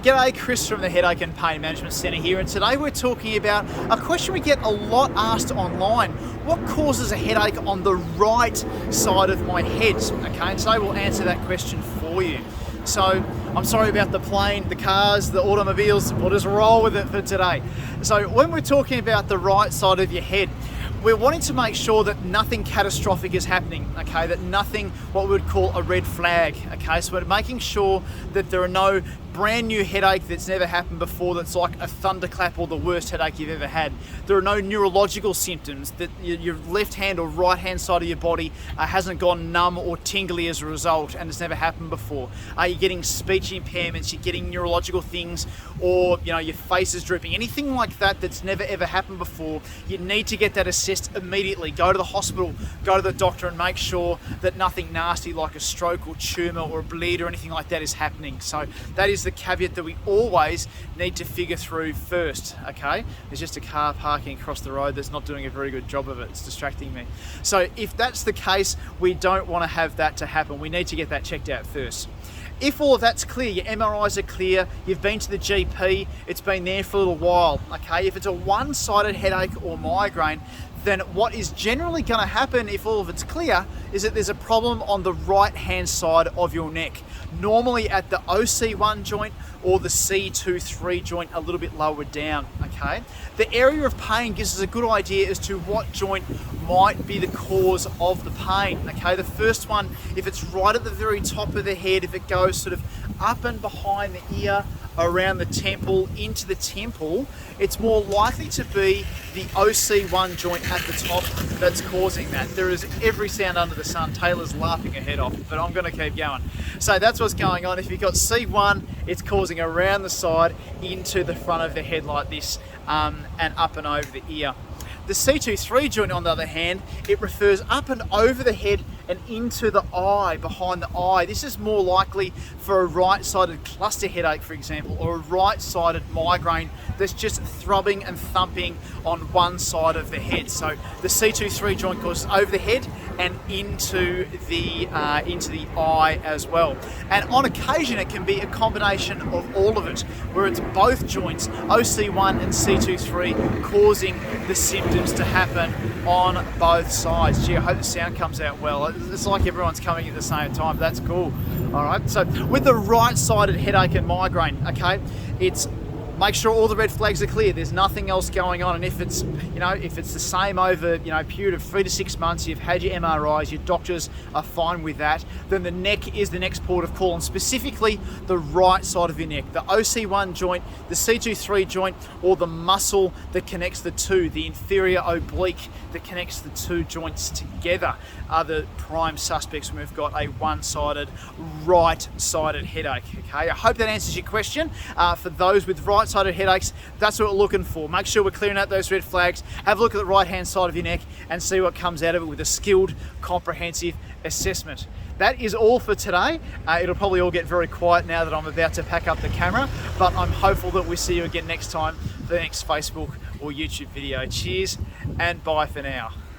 G'day, Chris from the Headache and Pain Management Centre here, and today we're talking about a question we get a lot asked online. What causes a headache on the right side of my head? Okay, and today we'll answer that question for you. So, I'm sorry about the plane, the cars, the automobiles, we'll just roll with it for today. So when we're talking about the right side of your head, we're wanting to make sure that nothing catastrophic is happening, okay? That nothing, what we would call a red flag, okay? So we're making sure that there are no brand new headache that's never happened before that's like a thunderclap or the worst headache you've ever had. There are no neurological symptoms that your left hand or right hand side of your body hasn't gone numb or tingly as a result, and it's never happened before. You're getting speech impairments, you're getting neurological things, or your face is drooping, anything like that that's never ever happened before. You need to get that assessed immediately. Go to the hospital, go to the doctor, and make sure that nothing nasty like a stroke or tumour or a bleed or anything like that is happening. So that is the caveat that we always need to figure through first, okay? There's just a car parking across the road that's not doing a very good job of it. It's distracting me. So if that's the case, we don't want to have that to happen. We need to get that checked out first. If all of that's clear, your MRIs are clear, you've been to the GP, it's been there for a little while, okay? If it's a one-sided headache or migraine, then what is generally going to happen if all of it's clear is that there's a problem on the right-hand side of your neck, normally at the OC1 joint or the C2-3 joint a little bit lower down, okay? The area of pain gives us a good idea as to what joint might be the cause of the pain, okay? The first one, if it's right at the very top of the head, if it goes sort of up and behind the ear, around the temple, into the temple, it's more likely to be the OC1 joint at the top that's causing that. There is every sound under the sun. Taylor's laughing her head off, but I'm going to keep going. So that's what's going on. If you've got C1, it's causing around the side into the front of the head like this, and up and over the ear. The C2-3 joint, on the other hand, it refers up and over the head and into the eye, behind the eye. This is more likely for a right-sided cluster headache, for example, or a right-sided migraine that's just throbbing and thumping on one side of the head. So the C2-3 joint goes over the head and into the eye as well. And on occasion, it can be a combination of all of it, where it's both joints, OC1 and C2-3, causing the symptoms to happen on both sides. Gee, I hope the sound comes out well. It's like everyone's coming at the same time. That's cool. All right. So with the right-sided headache and migraine, okay, it's make sure all the red flags are clear. There's nothing else going on, and if it's the same over a period of 3 to 6 months, you've had your MRIs, your doctors are fine with that, then the neck is the next port of call, and specifically the right side of your neck, the OC1 joint, the C2-3 joint, or the muscle that connects the two, the inferior oblique that connects the two joints together, are the prime suspects when we've got a one-sided, right-sided headache. Okay, I hope that answers your question. For those with right-sided headaches, that's what we're looking for. Make sure we're clearing out those red flags. Have a look at the right-hand side of your neck and see what comes out of it with a skilled, comprehensive assessment. That is all for today. It'll probably all get very quiet now that I'm about to pack up the camera, but I'm hopeful that we see you again next time for the next Facebook or YouTube video. Cheers and bye for now.